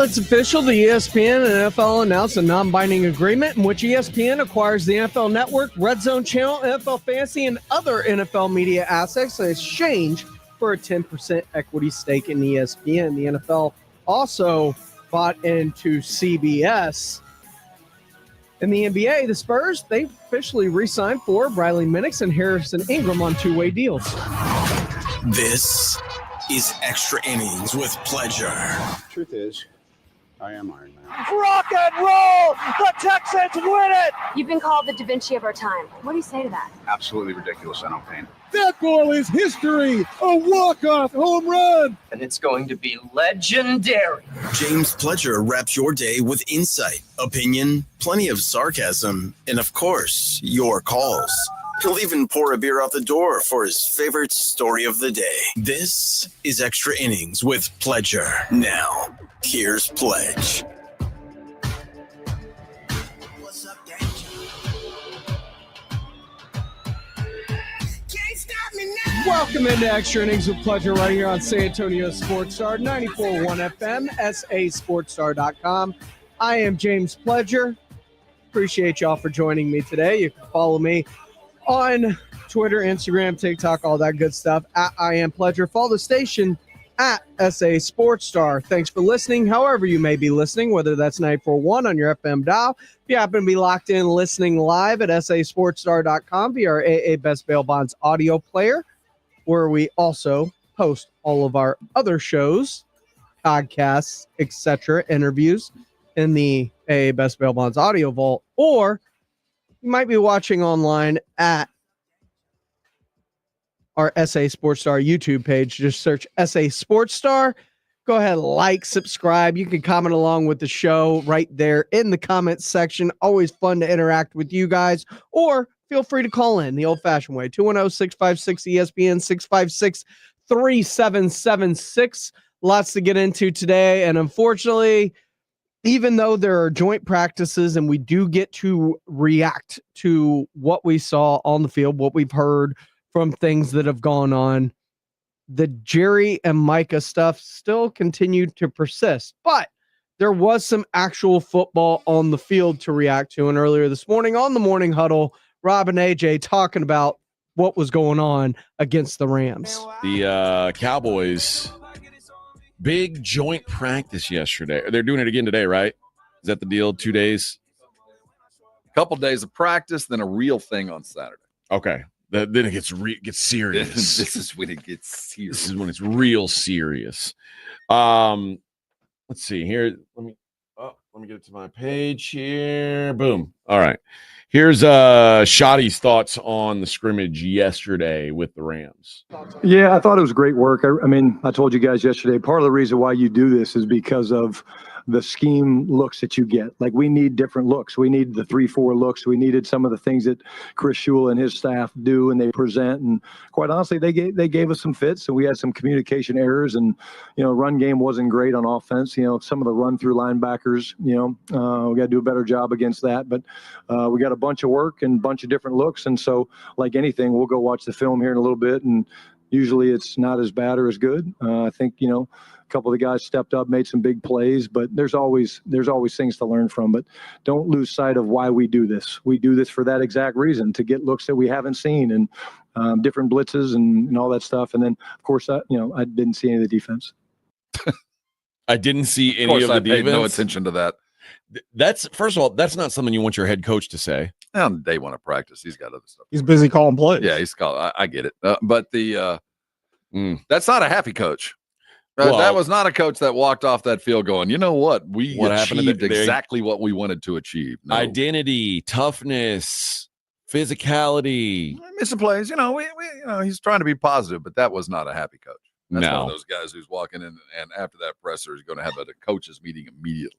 Well, it's official. The ESPN and NFL announced a non-binding agreement in which ESPN acquires the NFL Network, Red Zone Channel, NFL Fantasy, and other NFL media assets in exchange for a 10% equity stake in ESPN. The NFL also bought into CBS. In the NBA, the Spurs, they officially re-signed for Riley Minix and Harrison Ingram on two-way deals. This is Extra Innings with Pleasure. Truth is, I am Iron Man. Rock and roll! The Texans win it! You've been called the Da Vinci of our time. What do you say to that? Absolutely ridiculous. I don't paint. That goal is history. A walk-off home run. And it's going to be legendary. James Pleasure wraps your day with insight, opinion, plenty of sarcasm, and of course, your calls. He'll even pour a beer out the door for his favorite story of the day. This is Extra Innings with Pleasure. Now, here's Pledge. What's up, Danger? Can't stop me now. Welcome into Extra Innings with Pleasure right here on San Antonio Sports Star, 94.1 FM, sasportstar.com. I am James Pleasure. Appreciate y'all for joining me today. You can follow me on Twitter, Instagram, TikTok, all that good stuff, at I Am Pleasure. Follow the station at SA Sports Star. Thanks for listening, however you may be listening, whether that's 94.1 on your FM dial. If you happen to be locked in listening live at sasportstar.com via our AA Best Bail Bonds audio player, where we also post all of our other shows, podcasts, etc., interviews in the AA Best Bail Bonds audio vault, or you might be watching online at our SA Sports Star YouTube page. Just search SA Sports Star. Go ahead, like, subscribe. You can comment along with the show right there in the comments section. Always fun to interact with you guys. Or feel free to call in the old-fashioned way. 210-656-ESPN, 656-3776. Lots to get into today. And unfortunately, even though there are joint practices and we do get to react to what we saw on the field, what we've heard from things that have gone on, the Jerry and Micah stuff still continued to persist. But there was some actual football on the field to react to. And earlier this morning on the Morning Huddle, Rob and AJ talking about what was going on against the Rams. The Cowboys... Big joint practice yesterday. They're doing it again today, right? Is that the deal? 2 days? A couple days of practice, then a real thing on Saturday. Okay. Then it gets serious. This is when it gets serious. This is when it's real serious. Let's see here. Let me get it to my page here. Boom. All right. Here's Shoddy's thoughts on the scrimmage yesterday with the Rams. Yeah, I thought it was great work. I mean, I told you guys yesterday, part of the reason why you do this is because of the scheme looks that you get. Like, we need different looks. We need the 3-4 looks. We needed some of the things that Chris Shula and his staff do and they present. And quite honestly, they gave us some fits, and we had some communication errors. And, run game wasn't great on offense. Some of the run through linebackers, we got to do a better job against that. But we got a bunch of work and a bunch of different looks. And so, like anything, we'll go watch the film here in a little bit. And usually it's not as bad or as good. I think, a couple of the guys stepped up, made some big plays, but there's always things to learn from. But don't lose sight of why we do this. We do this for that exact reason, to get looks that we haven't seen and different blitzes and all that stuff. And then, of course, I didn't see any of the defense. I didn't see any of the defense. Paid no attention to that. That's, first of all, that's not something you want your head coach to say. On day one of practice, he's got other stuff. He's busy calling plays. Yeah, I get it. But that's not a happy coach. Well, that was not a coach that walked off that field going, you know what? What achieved happened exactly what we wanted to achieve. No. Identity, toughness, physicality. Missing plays. He's trying to be positive, but that was not a happy coach. That's one of those guys who's walking in and after that presser is going to have a coaches meeting immediately.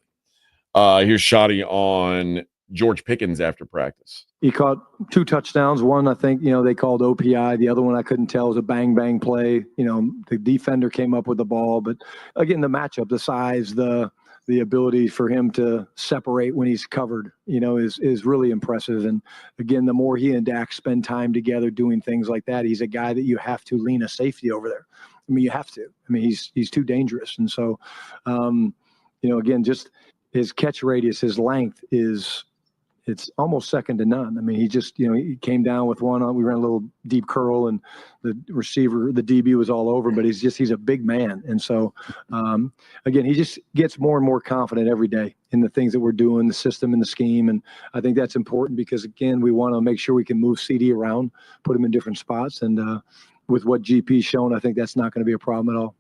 Here's Shoddy on George Pickens after practice. He caught 2 touchdowns. One, I think, they called OPI. The other one I couldn't tell was a bang play. The defender came up with the ball. But again, the matchup, the size, the ability for him to separate when he's covered, is really impressive. And again, the more he and Dak spend time together doing things like that, he's a guy that you have to lean a safety over there. I mean, you have to. I mean, he's too dangerous. And so, again, just his catch radius, his length it's almost second to none. I mean, he just, he came down with one. We ran a little deep curl, and the receiver, the DB was all over, but he's a big man. And so, again, he just gets more and more confident every day in the things that we're doing, the system and the scheme. And I think that's important because, again, we want to make sure we can move CD around, put him in different spots. And with what GP's shown, I think that's not going to be a problem at all.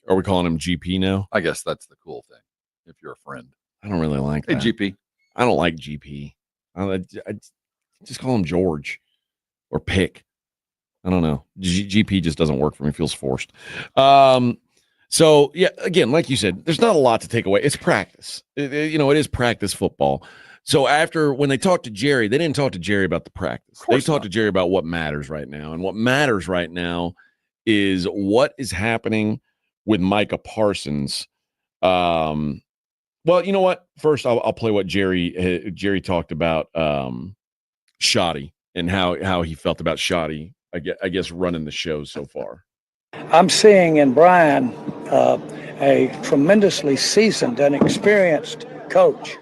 Are we calling him GP now? I guess that's the cool thing. If you're a friend. I don't really like that. Hey, GP. I don't like GP. I just call him George or Pick. I don't know. GP just doesn't work for me. It feels forced. So, yeah, again, like you said, there's not a lot to take away. It's practice. It is practice football. So when they talked to Jerry, they didn't talk to Jerry about the practice. They talked to Jerry about what matters right now. And what matters right now is what is happening with Micah Parsons. Well, you know what? First, I'll play what Jerry talked about Shoddy and how he felt about Shoddy, I guess, running the show so far. I'm seeing in Brian a tremendously seasoned and experienced coach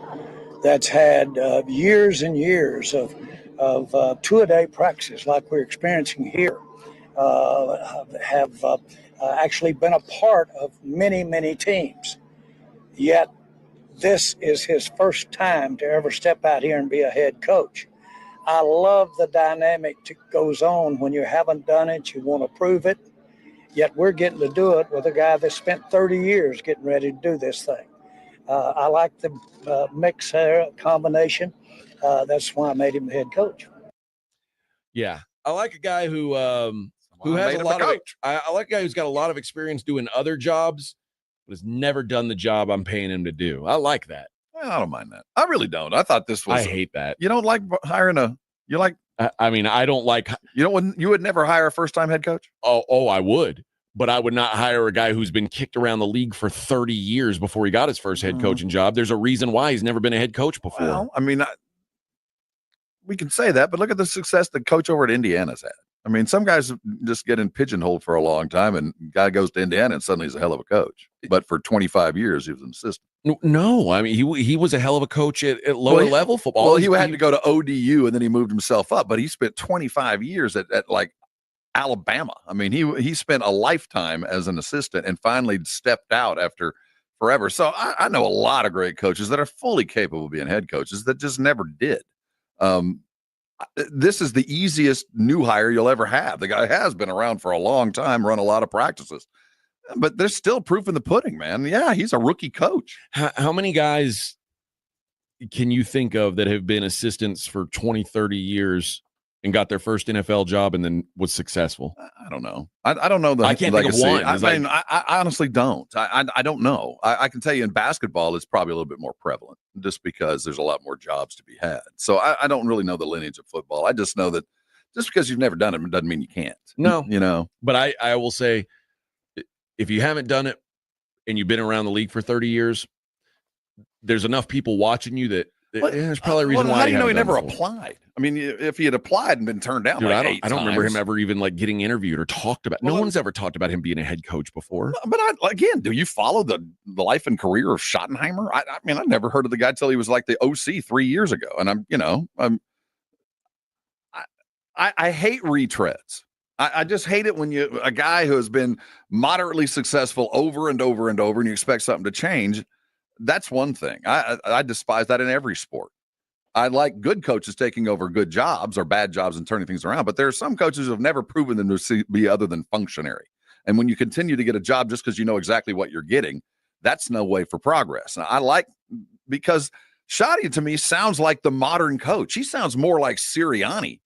that's had years and years of two-a-day practices like we're experiencing here, have actually been a part of many, many teams. Yet, this is his first time to ever step out here and be a head coach. I love the dynamic that goes on when you haven't done it, you want to prove it, yet we're getting to do it with a guy that spent 30 years getting ready to do this thing. I like the mix combination. That's why I made him head coach. Yeah, I like a guy who has a lot of. I like a guy who's got a lot of experience doing other jobs, but has never done the job I'm paying him to do. I like that. Well, I don't mind that. I really don't. I thought this was. I hate that. You don't like hiring you like. I mean, I don't like. You would never hire a first-time head coach. Oh, I would. But I would not hire a guy who's been kicked around the league for 30 years before he got his first head coaching job. There's a reason why he's never been a head coach before. Well, I mean, we can say that, but look at the success the coach over at Indiana's had. I mean, some guys just get in pigeonholed for a long time, and guy goes to Indiana and suddenly he's a hell of a coach. But for 25 years, he was an assistant. No, I mean, he was a hell of a coach at lower level football. Well, he had to go to ODU, and then he moved himself up. But he spent 25 years at like Alabama. I mean, he spent a lifetime as an assistant and finally stepped out after forever. So I know a lot of great coaches that are fully capable of being head coaches that just never did. This is the easiest new hire you'll ever have. The guy has been around for a long time, run a lot of practices, but there's still proof in the pudding, man. Yeah, he's a rookie coach. How many guys can you think of that have been assistants for 20, 30 years and got their first NFL job and then was successful? I don't know. I don't know. I can't think of one. I honestly don't. I don't know. I can tell you in basketball, it's probably a little bit more prevalent just because there's a lot more jobs to be had. So I don't really know the lineage of football. I just know that just because you've never done it doesn't mean you can't. No, But I will say, if you haven't done it and you've been around the league for 30 years, there's enough people watching you that there's probably a reason why. How do you know he never applied? I mean, if he had applied and been turned down, dude, I don't remember him ever even like getting interviewed or talked about. No one's ever talked about him being a head coach before. But again, do you follow the life and career of Schottenheimer? I mean, I never heard of the guy till he was like the OC 3 years ago, and I hate retreads. I just hate it when a guy who has been moderately successful over and over and over, and you expect something to change. That's one thing. I despise that in every sport. I like good coaches taking over good jobs or bad jobs and turning things around, but there are some coaches who have never proven them to be other than functionary. And when you continue to get a job just because you know exactly what you're getting, that's no way for progress. And because Shoddy to me sounds like the modern coach. He sounds more like Sirianni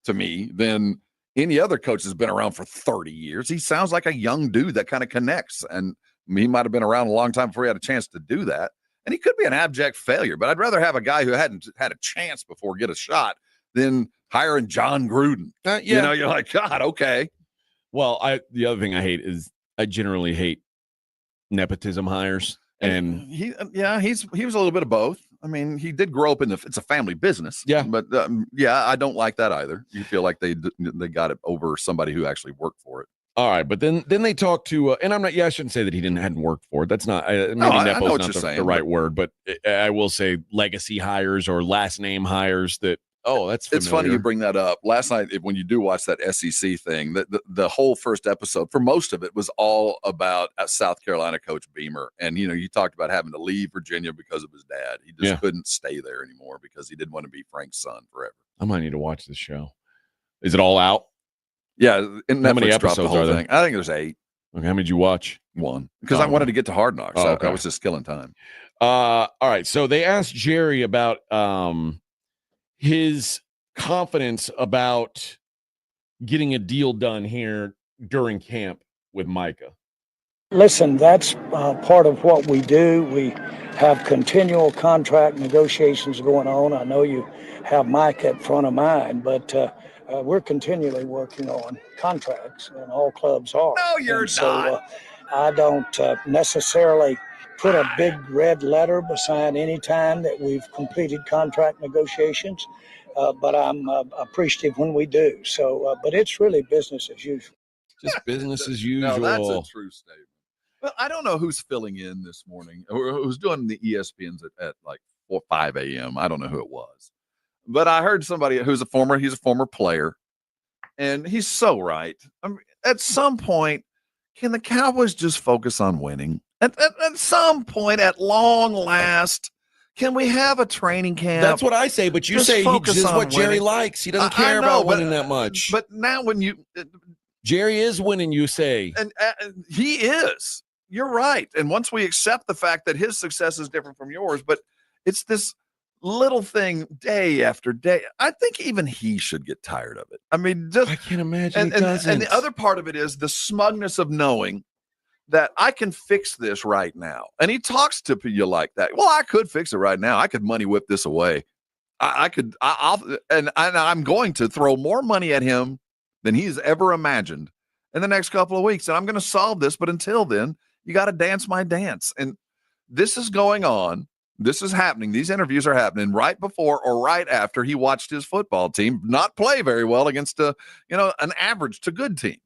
to me than any other coach that's been around for 30 years. He sounds like a young dude that kind of connects, and he might have been around a long time before he had a chance to do that. And he could be an abject failure, but I'd rather have a guy who hadn't had a chance before get a shot than hiring John Gruden. You're like, God, okay. Well, the other thing I hate is I generally hate nepotism hires. And he was a little bit of both. I mean, he did grow up it's a family business. Yeah. But I don't like that either. You feel like they got it over somebody who actually worked for it. All right, but then they talked to, and I'm not. Yeah, I shouldn't say that he hadn't worked for it. That's not. Maybe I know Nepo's what not you're saying, the right word, but I will say legacy hires or last name hires. That that's familiar. It's funny you bring that up. Last night, when you do watch that SEC thing, the whole first episode, for most of it, was all about South Carolina coach Beamer, and you talked about having to leave Virginia because of his dad. He just couldn't stay there anymore because he didn't want to be Frank's son forever. I might need to watch this show. Is it all out? Yeah, and how many Netflix dropped the episodes whole are there? thing. I think there's 8. Okay, how many did you watch? 1, because I wanted to get to Hard Knocks. Okay. I was just killing time. All right, so they asked Jerry about his confidence about getting a deal done here during camp with Micah. Listen, that's part of what we do. We have continual contract negotiations going on. I know you have Mike at front of mind, but we're continually working on contracts, and all clubs are. No, you're not. So I don't necessarily put a big red letter beside any time that we've completed contract negotiations, but I'm appreciative when we do. So, but it's really business as usual. Just business as usual. No, that's a true statement. Well, I don't know who's filling in this morning or who's doing the ESPNs at like 4, 5 a.m. I don't know who it was, but I heard somebody he's a former player, and he's so right. I mean, at some point, can the Cowboys just focus on winning? At some point, at long last, can we have a training camp? That's what I say, but you Just say focus this is on what Jerry winning. likes. He doesn't I care know, about winning that much. But now when Jerry is winning, you say. And he is. You're right. And once we accept the fact that his success is different from yours, but it's this little thing day after day, I think even he should get tired of it. I mean, I can't imagine he doesn't. And the other part of it is the smugness of knowing that I can fix this right now. And he talks to you like that. Well, I could fix it right now. I could money whip this away. I'm going to throw more money at him than he's ever imagined in the next couple of weeks. And I'm going to solve this. But until then, you got to dance my dance. And this is going on. This is happening. These interviews are happening right before or right after he watched his football team not play very well against an average to good team.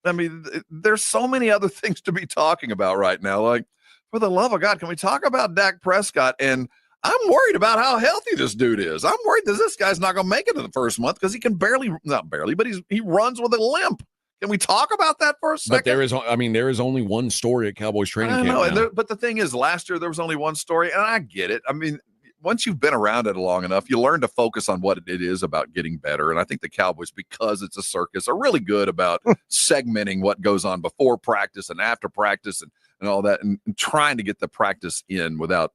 I mean, there's so many other things to be talking about right now. Like, for the love of God, can we talk about Dak Prescott? And I'm worried about how healthy this dude is. I'm worried that this guy's not going to make it in the first month because he can not barely, but he runs with a limp. Can we talk about that for a second? But there is only one story at Cowboys training camp. I know, but the thing is, last year there was only one story, and I get it. I mean, once you've been around it long enough, you learn to focus on what it is about getting better. And I think the Cowboys, because it's a circus, are really good about segmenting what goes on before practice and after practice and all that, and trying to get the practice in without,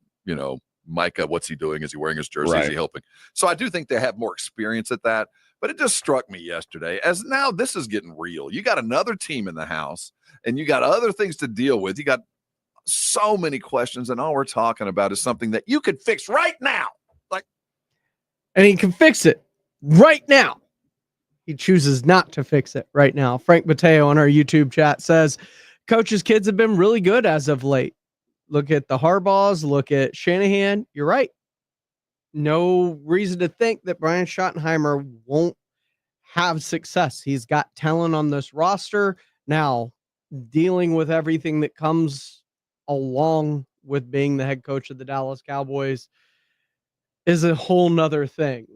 Micah, what's he doing? Is he wearing his jersey? Right. Is he helping? So I do think they have more experience at that. But it just struck me yesterday as now this is getting real. You got another team in the house, and you got other things to deal with. You got so many questions, and all we're talking about is something that you could fix right now. And he can fix it right now. He chooses not to fix it right now. Frank Mateo on our YouTube chat says, Coach's kids have been really good as of late. Look at the Harbaughs, look at Shanahan. You're right. No reason to think that Brian Schottenheimer won't have success. He's got talent on this roster. Now, dealing with everything that comes along with being the head coach of the Dallas Cowboys is a whole nother thing.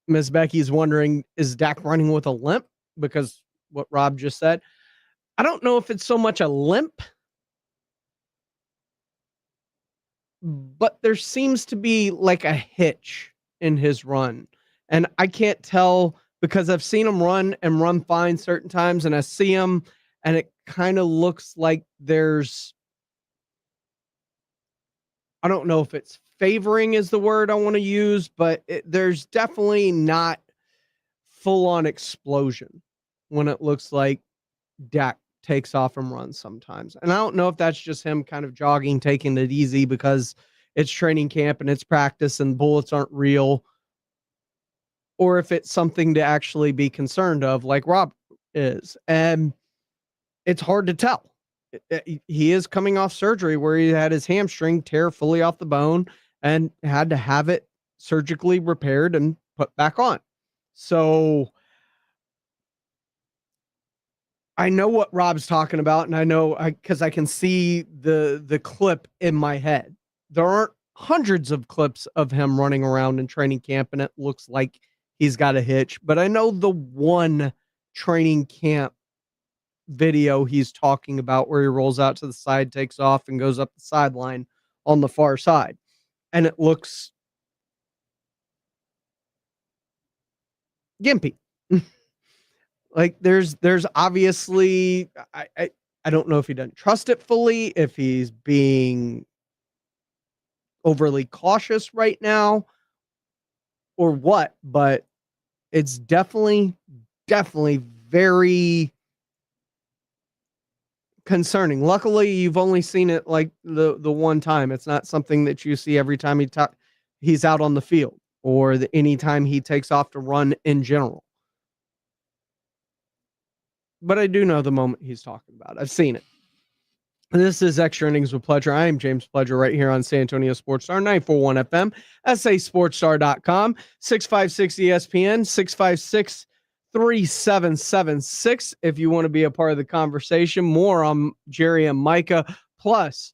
Ms. Becky's wondering, is Dak running with a limp? Because what Rob just said. I don't know if it's so much a limp, but there seems to be like a hitch in his run. And I can't tell because I've seen him run fine certain times, and I see him and it kind of looks like I don't know if it's favoring is the word I want to use, but there's definitely not full on explosion when it looks like Dak takes off and runs sometimes. And I don't know if that's just him kind of jogging, taking it easy because it's training camp and it's practice and bullets aren't real, or if it's something to actually be concerned of like Rob is. And it's hard to tell. He is coming off surgery where he had his hamstring tear fully off the bone and had to have it surgically repaired and put back on. So I know what Rob's talking about, and I know because I can see the clip in my head. There aren't hundreds of clips of him running around in training camp, and it looks like he's got a hitch. But I know the one training camp video he's talking about where he rolls out to the side, takes off, and goes up the sideline on the far side. And it looks gimpy. Like there's obviously I don't know if he doesn't trust it fully, if he's being overly cautious right now or what, but it's definitely very concerning. Luckily, you've only seen it like the one time. It's not something that you see every time he's out on the field or anytime he takes off to run in general. But I do know the moment he's talking about. I've seen it. This is Extra Innings with Pledger. I am James Pledger right here on San Antonio Sports Star, 941 FM, sasportstar.com, 656 ESPN, 656-3776. If you want to be a part of the conversation, more on Jerry and Micah. Plus,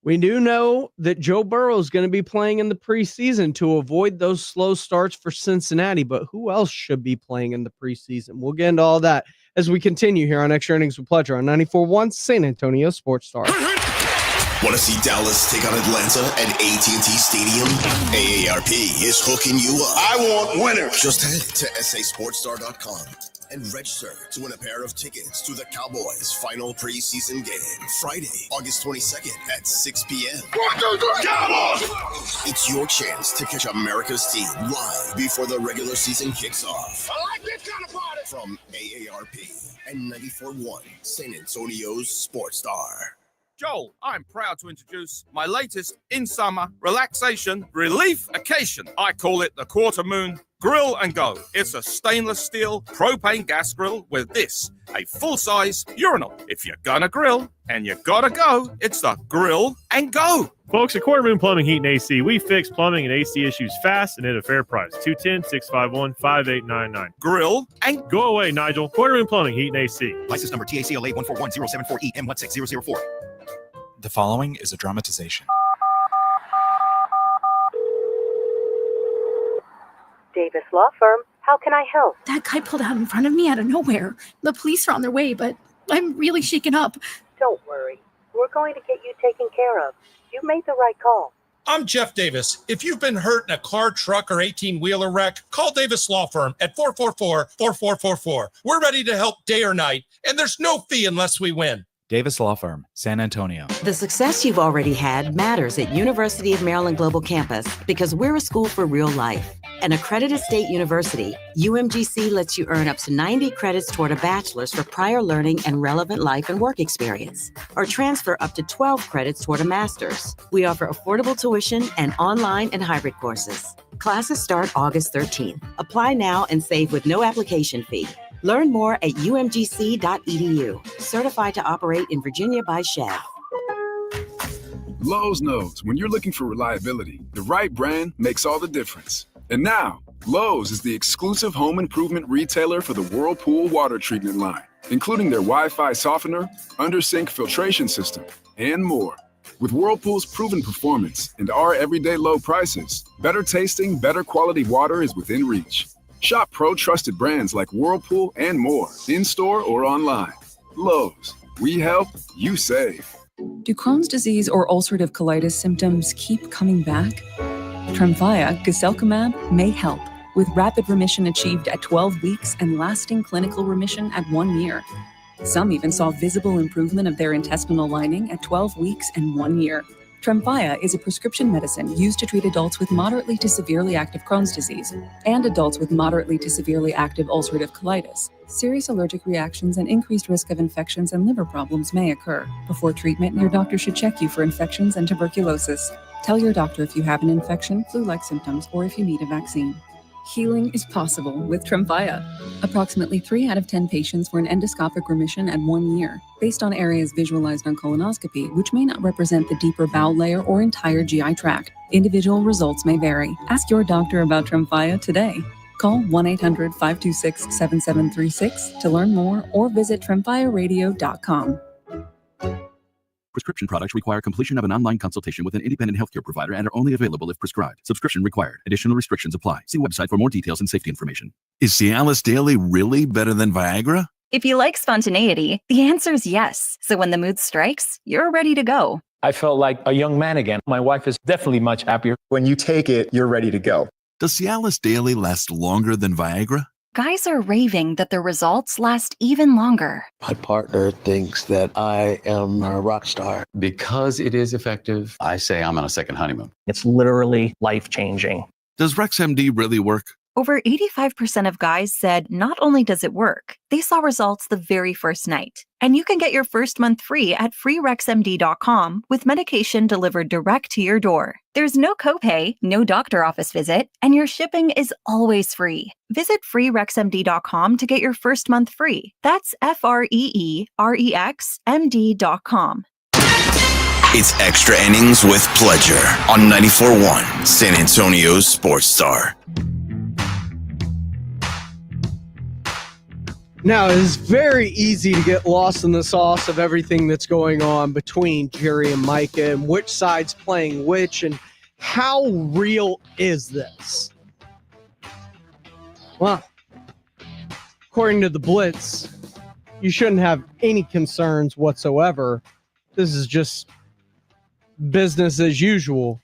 we do know that Joe Burrow is going to be playing in the preseason to avoid those slow starts for Cincinnati. But who else should be playing in the preseason? We'll get into all that as we continue here on Extra Innings with Pledger on 94.1 San Antonio Sports Star. Want to see Dallas take on Atlanta at AT&T Stadium? AARP is hooking you up. I want winners. Just head to sasportstar.com and register to win a pair of tickets to the Cowboys' final preseason game, Friday, August 22nd at 6 p.m. Cowboys! It's your chance to catch America's team live before the regular season kicks off. I like this kind of party. From AARP and 94.1 San Antonio's Sports Star. Joel, I'm proud to introduce my latest in-summer relaxation relief occasion. I call it the Quarter Moon Grill and Go. It's a stainless steel propane gas grill with this, a full-size urinal. If you're gonna grill and you gotta go, it's the Grill and Go. Folks, at Quarter Moon Plumbing, Heat, and AC, we fix plumbing and AC issues fast and at a fair price. 210-651-5899. Grill and go away, Nigel. Quarter Moon Plumbing, Heat, and AC. License number TACLA 141-074-EM16004. The following is a dramatization. Davis Law Firm. How can I help? That guy pulled out in front of me out of nowhere. The police are on their way, but I'm really shaken up. Don't worry. We're going to get you taken care of. You made the right call. I'm Jeff Davis. If you've been hurt in a car, truck, or 18-wheeler wreck, call Davis Law Firm at 444-4444. We're ready to help day or night, and there's no fee unless we win. Davis Law Firm, San Antonio. The success you've already had matters at University of Maryland Global Campus because we're a school for real life. An accredited state university, UMGC lets you earn up to 90 credits toward a bachelor's for prior learning and relevant life and work experience, or transfer up to 12 credits toward a master's. We offer affordable tuition and online and hybrid courses. Classes start August 13th. Apply now and save with no application fee. Learn more at umgc.edu. Certified to operate in Virginia by Chev. Lowe's knows when you're looking for reliability, the right brand makes all the difference. And now, Lowe's is the exclusive home improvement retailer for the Whirlpool water treatment line, including their Wi-Fi softener, under-sink filtration system, and more. With Whirlpool's proven performance and our everyday low prices, better tasting, better quality water is within reach. Shop pro-trusted brands like Whirlpool and more, in-store or online. Lowe's, we help, you save. Do Crohn's disease or ulcerative colitis symptoms keep coming back? Tremfya, guselkumab, may help, with rapid remission achieved at 12 weeks and lasting clinical remission at 1 year. Some even saw visible improvement of their intestinal lining at 12 weeks and 1 year. Tremfya is a prescription medicine used to treat adults with moderately to severely active Crohn's disease and adults with moderately to severely active ulcerative colitis. Serious allergic reactions and increased risk of infections and liver problems may occur. Before treatment, your doctor should check you for infections and tuberculosis. Tell your doctor if you have an infection, flu-like symptoms, or if you need a vaccine. Healing is possible with Tremfya. Approximately 3 out of 10 patients were in endoscopic remission at 1 year, based on areas visualized on colonoscopy, which may not represent the deeper bowel layer or entire GI tract. Individual results may vary. Ask your doctor about Tremfya today. Call 1-800-526-7736 to learn more or visit TrimFireRadio.com. Prescription products require completion of an online consultation with an independent healthcare provider and are only available if prescribed. Subscription required. Additional restrictions apply. See website for more details and safety information. Is Cialis Daily really better than Viagra? If you like spontaneity, the answer is yes. So when the mood strikes, you're ready to go. I felt like a young man again. My wife is definitely much happier. When you take it, you're ready to go. Does Cialis Daily last longer than Viagra? Guys are raving that their results last even longer. My partner thinks that I am a rock star. Because it is effective, I say I'm on a second honeymoon. It's literally life-changing. Does RexMD really work? Over 85% of guys said not only does it work, they saw results the very first night. And you can get your first month free at freerexmd.com with medication delivered direct to your door. There's no copay, no doctor office visit, and your shipping is always free. Visit freerexmd.com to get your first month free. That's FREEREXMD.com. It's Extra Innings with Pledger on 94.1 San Antonio's Sports Star. Now, it is very easy to get lost in the sauce of everything that's going on between Jerry and Micah and which side's playing which and how real is this? Well, according to the Blitz, you shouldn't have any concerns whatsoever. This is just business as usual,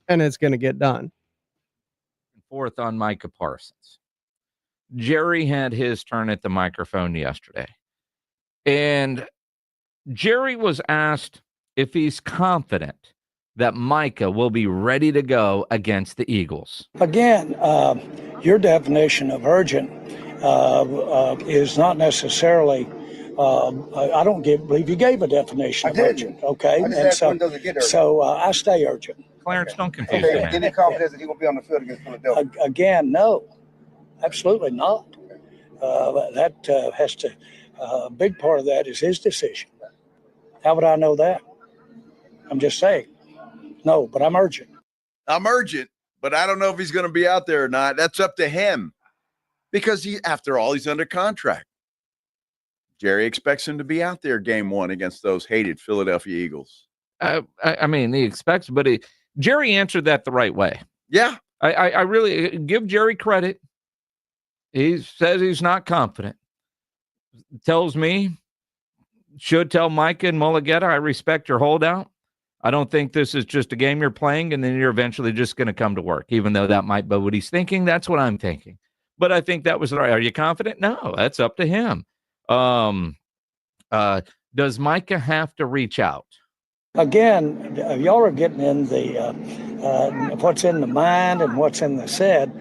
and it's going to get done. Fourth on Micah Parsons. Jerry had his turn at the microphone yesterday. And Jerry was asked if he's confident that Micah will be ready to go against the Eagles. Again, your definition of urgent is not necessarily, I don't believe you gave a definition of urgent. Okay. And so I stay urgent. Clarence, don't confuse the man. Any confidence that he will be on the field against Philadelphia? Again, no. Absolutely not. That has to, a big part of that is his decision. How would I know that? I'm just saying. No, but I'm urgent. I'm urgent, but I don't know if he's going to be out there or not. That's up to him because after all, he's under contract. Jerry expects him to be out there game one against those hated Philadelphia Eagles. I mean, he expects, but Jerry answered that the right way. Yeah. I really give Jerry credit. He says he's not confident. Tells me, should tell Micah and Mulligetta, I respect your holdout. I don't think this is just a game you're playing and then you're eventually just going to come to work, even though that might be what he's thinking. That's what I'm thinking. But I think that was right. Are you confident? No, that's up to him. Does Micah have to reach out? Again, y'all are getting in the what's in the mind and what's in the said.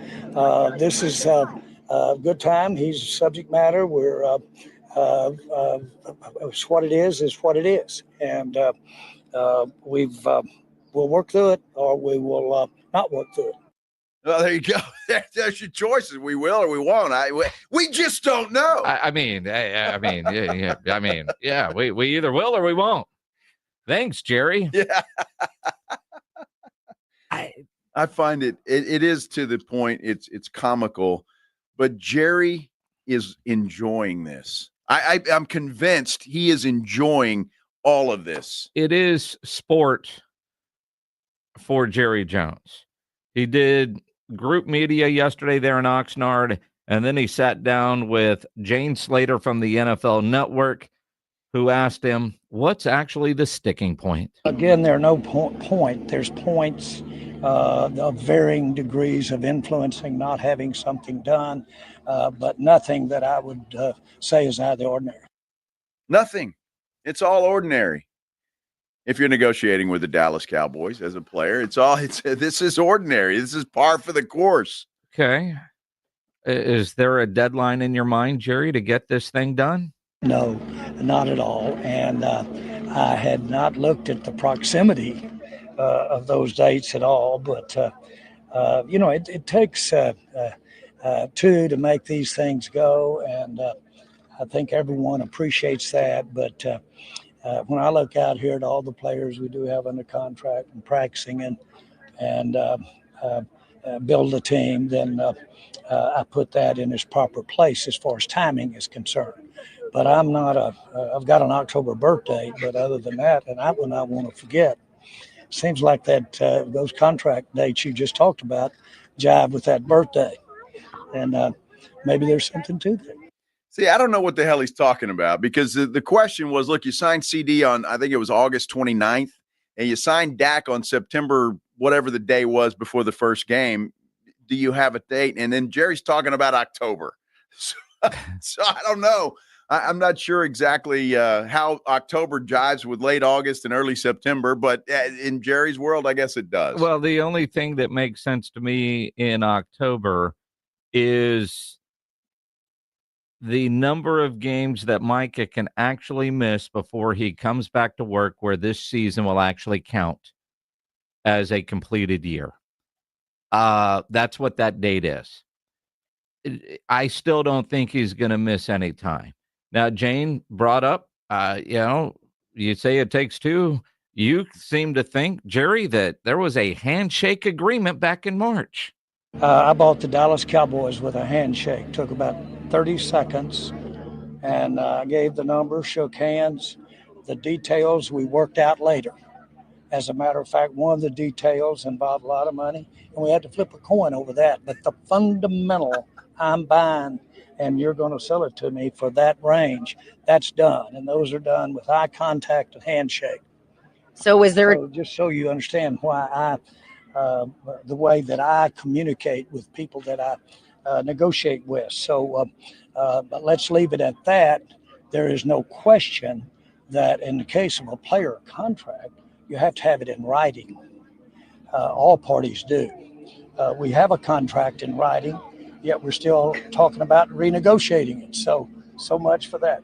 This is a good time. He's subject matter. We're it's what it is what it is, and we'll work through it, or we will not work through it. Well, there you go. There's your choices. We will or we won't. We just don't know. We either will or we won't. Thanks, Jerry. Yeah. I find it is to the point. It's comical, but Jerry is enjoying this. I'm convinced he is enjoying all of this. It is sport for Jerry Jones. He did group media yesterday there in Oxnard, and then he sat down with Jane Slater from the NFL Network, who asked him, what's actually the sticking point? Again, there are no point. There's points of varying degrees of influencing, not having something done, but nothing that I would say is out of the ordinary. Nothing. It's all ordinary. If you're negotiating with the Dallas Cowboys as a player, this is ordinary. This is par for the course. Okay. Is there a deadline in your mind, Jerry, to get this thing done? No, not at all. And I had not looked at the proximity of those dates at all. But, it takes two to make these things go. And I think everyone appreciates that. But when I look out here at all the players we do have under contract and practicing, and build a team, then I put that in its proper place as far as timing is concerned. But I'm not I've got an October birthday, but other than that, and that one I want to forget. Seems like that those contract dates you just talked about jive with that birthday. And maybe there's something to that. See, I don't know what the hell he's talking about, because the question was, look, you signed CD on, I think it was August 29th, and you signed Dak on September, whatever the day was before the first game. Do you have a date? And then Jerry's talking about October. So I don't know. I'm not sure exactly how October jives with late August and early September, but in Jerry's world, I guess it does. Well, the only thing that makes sense to me in October is the number of games that Micah can actually miss before he comes back to work, where this season will actually count as a completed year. That's what that date is. I still don't think he's going to miss any time. Now, Jane brought up, you say it takes two. You seem to think, Jerry, that there was a handshake agreement back in March. I bought the Dallas Cowboys with a handshake. Took about 30 seconds, and I gave the number, shook hands. The details we worked out later. As a matter of fact, one of the details involved a lot of money, and we had to flip a coin over that. But the fundamental, I'm buying, and you're going to sell it to me for that range, that's done. And those are done with eye contact and handshake. So is there... So just so you understand why the way that I communicate with people that I negotiate with. So but let's leave it at that. There is no question that in the case of a player contract, you have to have it in writing. All parties do. We have a contract in writing, yet we're still talking about renegotiating it. So much for that.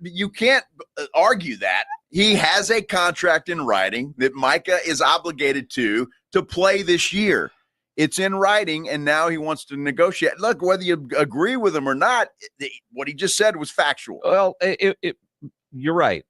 You can't argue that. He has a contract in writing that Micah is obligated to play this year. It's in writing, and now he wants to negotiate. Look, whether you agree with him or not, what he just said was factual. Well, you're right.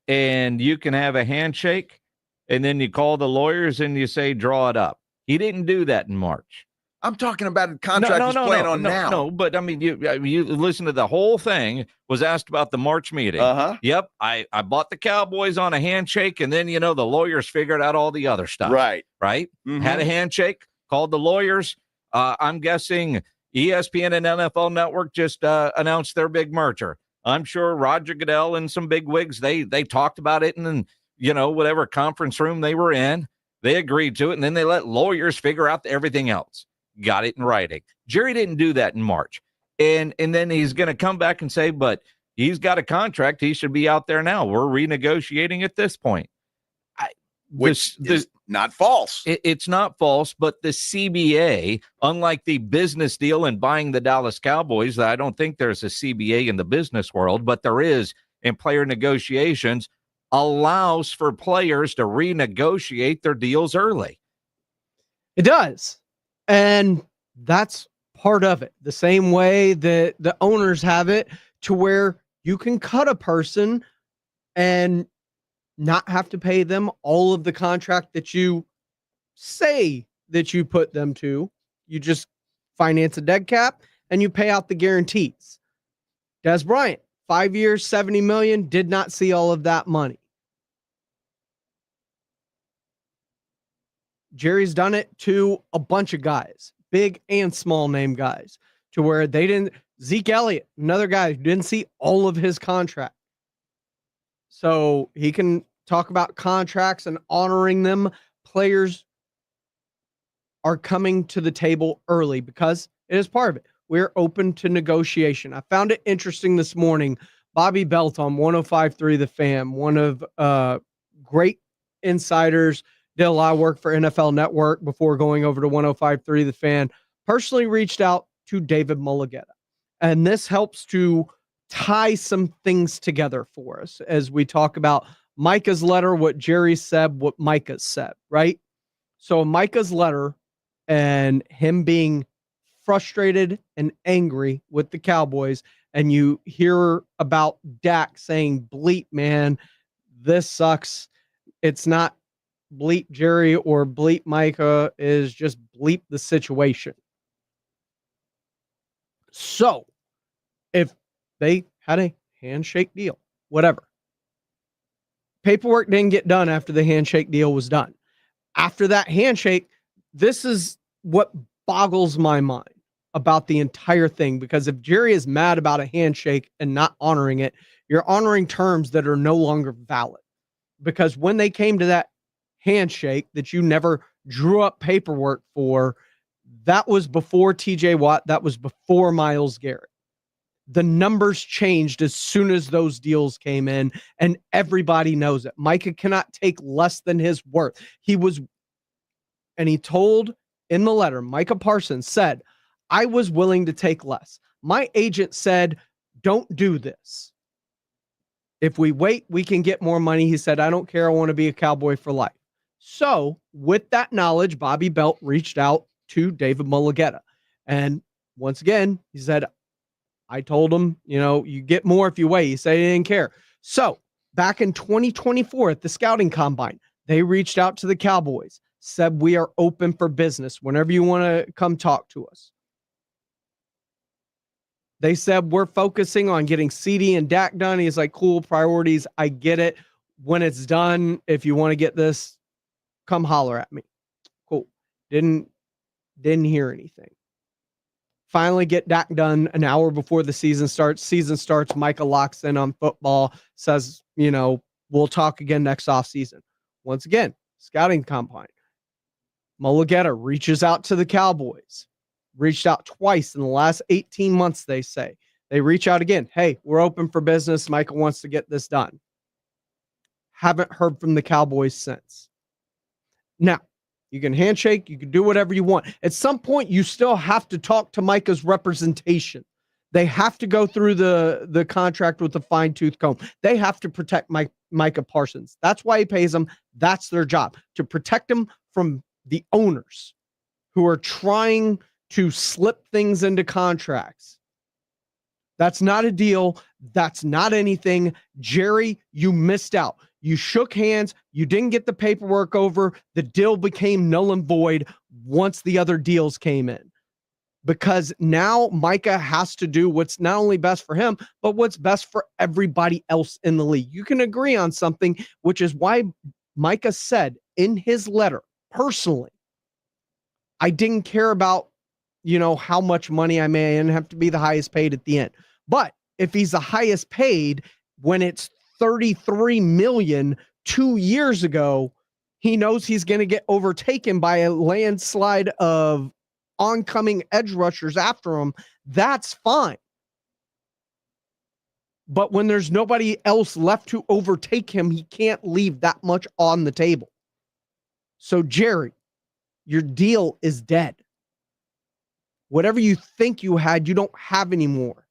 And you can have a handshake, and then you call the lawyers and you say, draw it up. He didn't do that in March. I'm talking about a contract he's playing on now. No, but I mean, you listen to the whole thing. Was asked about the March meeting. Yep, I bought the Cowboys on a handshake, and then, the lawyers figured out all the other stuff. Right? Mm-hmm. Had a handshake, called the lawyers. I'm guessing ESPN and NFL Network just announced their big merger. I'm sure Roger Goodell and some big wigs, they talked about it in, whatever conference room they were in. They agreed to it, and then they let lawyers figure out everything else. Got it in writing. Jerry didn't do that in March. And then he's going to come back and say, but he's got a contract. He should be out there now. We're renegotiating at this point. Which is not false. It's not false, but the CBA, unlike the business deal and buying the Dallas Cowboys, I don't think there's a CBA in the business world, but there is in player negotiations, allows for players to renegotiate their deals early. It does. And that's part of it. The same way that the owners have it, to where you can cut a person and not have to pay them all of the contract that you say that you put them to. You just finance a dead cap and you pay out the guarantees. Des Bryant, 5 years, $70 million, did not see all of that money. Jerry's done it to a bunch of guys, big and small name guys, to where they didn't. Zeke Elliott, another guy who didn't see all of his contract. So he can talk about contracts and honoring them. Players are coming to the table early because it is part of it. We're open to negotiation. I found it interesting this morning. Bobby Belt on 105.3 The Fan, one of great insiders, did a lot of work for NFL Network before going over to 105.3 The Fan, personally reached out to David Mulligetta. And this helps to tie some things together for us as we talk about Micah's letter, what Jerry said, what Micah said, right? So Micah's letter and him being frustrated and angry with the Cowboys, and you hear about Dak saying, bleep, man, this sucks. It's not bleep Jerry or bleep Micah is just bleep the situation. So if they had a handshake deal, whatever, paperwork didn't get done after the handshake deal was done. After that handshake, this is what boggles my mind about the entire thing, because if Jerry is mad about a handshake and not honoring it, you're honoring terms that are no longer valid. Because when they came to that handshake that you never drew up paperwork for, that was before TJ Watt, that was before Myles Garrett. The numbers changed as soon as those deals came in, and everybody knows it. Micah cannot take less than his worth. He told in the letter, Micah Parsons said, I was willing to take less. My agent said, don't do this. If we wait, we can get more money. He said, I don't care. I want to be a Cowboy for life. So with that knowledge, Bobby Belt reached out to David Mulugheta. And once again, he said, I told him, you get more if you wait. He said he didn't care. So back in 2024 at the scouting combine, they reached out to the Cowboys, said, we are open for business whenever you want to come talk to us. They said, we're focusing on getting CD and Dak done. He's like, cool, priorities. I get it. When it's done, if you want to get this, come holler at me. Cool. Didn't hear anything. Finally get Dak done an hour before the season starts. Season starts, Micah locks in on football, says, we'll talk again next offseason. Once again, scouting combine. Mulugheta reaches out to the Cowboys. Reached out twice in the last 18 months, they say. They reach out again. Hey, we're open for business. Micah wants to get this done. Haven't heard from the Cowboys since. Now, you can handshake. You can do whatever you want. At some point, you still have to talk to Micah's representation. They have to go through the contract with a fine-tooth comb. They have to protect Micah Parsons. That's why he pays them. That's their job, to protect him from the owners who are trying to slip things into contracts. That's not a deal. That's not anything. Jerry, you missed out. You shook hands. You didn't get the paperwork over. The deal became null and void once the other deals came in. Because now Micah has to do what's not only best for him, but what's best for everybody else in the league. You can agree on something, which is why Micah said in his letter, personally, I didn't care about, how much money I may and have to be the highest paid at the end. But if he's the highest paid when it's $33 million 2 years ago, he knows he's going to get overtaken by a landslide of oncoming edge rushers after him. That's fine. But when there's nobody else left to overtake him, he can't leave that much on the table. So, Jerry, your deal is dead. Whatever you think you had, you don't have anymore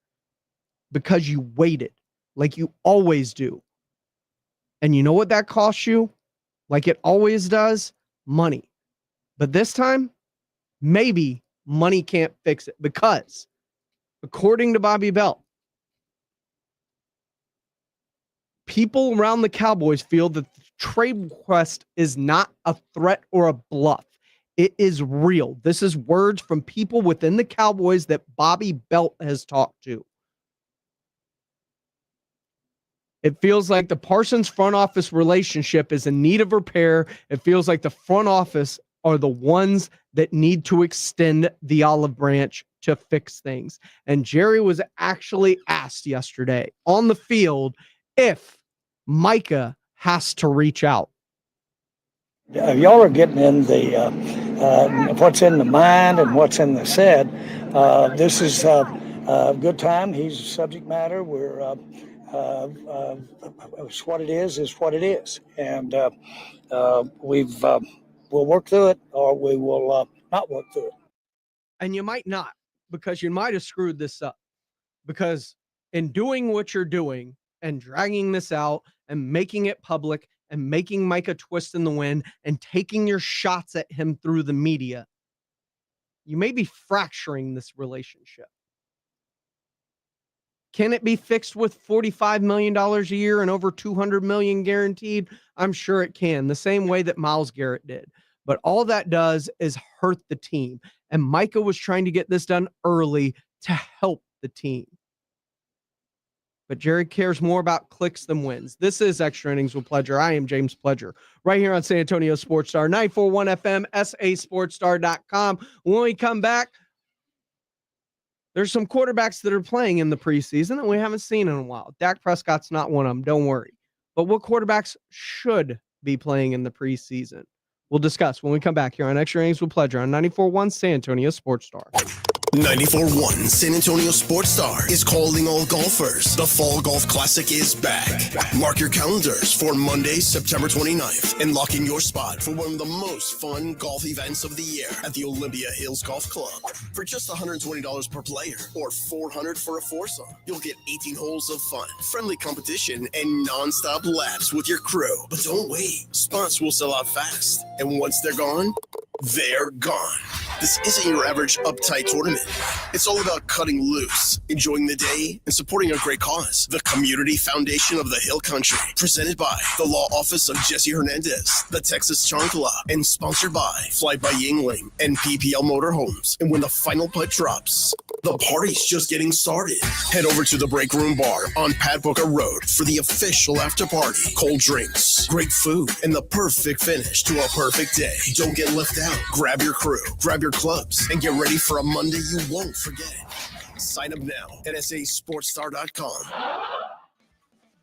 because you waited like you always do. And you know what that costs you? Like it always does? Money. But this time, maybe money can't fix it because, according to Bobby Belt, people around the Cowboys feel that the trade request is not a threat or a bluff. It is real. This is words from people within the Cowboys that Bobby Belt has talked to. It feels like the Parsons front office relationship is in need of repair. It feels like the front office are the ones that need to extend the olive branch to fix things. And Jerry was actually asked yesterday on the field if Micah has to reach out. Y'all are getting in the what's in the mind and what's in the said. This is a good time. He's subject matter. We're it's what it is what it is, and we'll work through it, or we will not work through it. And you might not, because you might have screwed this up. Because in doing what you're doing and dragging this out and making it public and making Micah twist in the wind and taking your shots at him through the media, you may be fracturing this relationship. Can it be fixed with $45 million a year and over $200 million guaranteed? I'm sure it can, the same way that Myles Garrett did. But all that does is hurt the team. And Micah was trying to get this done early to help the team. But Jerry cares more about clicks than wins. This is Extra Innings with Pledger. I am James Pledger, right here on San Antonio Sports Star, 94.1 FM, sasportstar.com. When we come back, there's some quarterbacks that are playing in the preseason that we haven't seen in a while. Dak Prescott's not one of them, don't worry. But what quarterbacks should be playing in the preseason? We'll discuss when we come back here on Extra Innings with Pledger on 94.1 San Antonio Sports Star. 94.1 San Antonio Sports Star is calling all golfers. The Fall Golf Classic is back. Mark your calendars for Monday, September 29th, and lock in your spot for one of the most fun golf events of the year at the Olympia Hills Golf Club. For just $120 per player or $400 for a foursome, you'll get 18 holes of fun, friendly competition, and non-stop laps with your crew. But don't wait. Spots will sell out fast. And once they're gone, they're gone. This isn't your average uptight tournament. It's all about cutting loose, enjoying the day, and supporting a great cause. The Community Foundation of the Hill Country, presented by the Law Office of Jesse Hernandez, the Texas Charm Club, and sponsored by Fly by Yingling and PPL Motorhomes. And when the final putt drops, the party's just getting started. Head over to the Break Room Bar on Pat Booker Road for the official after party. Cold drinks, great food, and the perfect finish to a perfect day. Don't get left out. Grab your crew, grab your clubs, and get ready for a Monday you won't forget. Sign up now at sasportstar.com.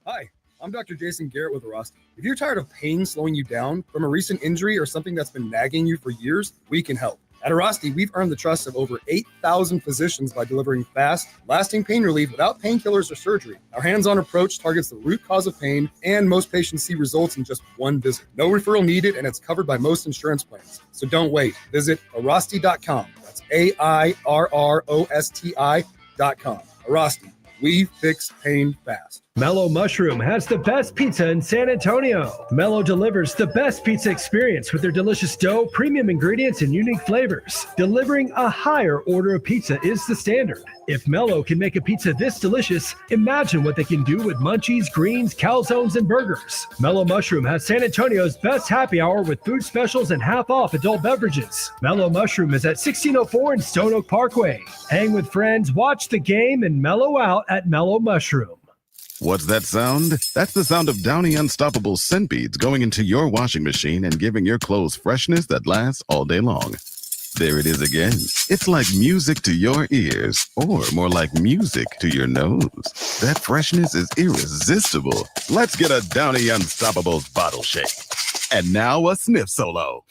Hi, I'm Dr. Jason Garrett with Arasti. If you're tired of pain slowing you down from a recent injury or something that's been nagging you for years, we can help. At Arasti, we've earned the trust of over 8,000 physicians by delivering fast, lasting pain relief without painkillers or surgery. Our hands-on approach targets the root cause of pain, and most patients see results in just one visit. No referral needed, and it's covered by most insurance plans. So don't wait. Visit Arasti.com. That's AIRROSTI.com. Arasti. We fix pain fast. Mellow Mushroom has the best pizza in San Antonio. Mellow delivers the best pizza experience with their delicious dough, premium ingredients, and unique flavors. Delivering a higher order of pizza is the standard. If Mellow can make a pizza this delicious, imagine what they can do with munchies, greens, calzones, and burgers. Mellow Mushroom has San Antonio's best happy hour with food specials and half-off adult beverages. Mellow Mushroom is at 1604 in Stone Oak Parkway. Hang with friends, watch the game, and mellow out at Mellow Mushroom. What's that sound? That's the sound of Downy Unstoppable scent beads going into your washing machine and giving your clothes freshness that lasts all day long. There it is again. It's like music to your ears, or more like music to your nose. That freshness is irresistible. Let's get a Downy Unstoppables bottle shake. And now a sniff solo.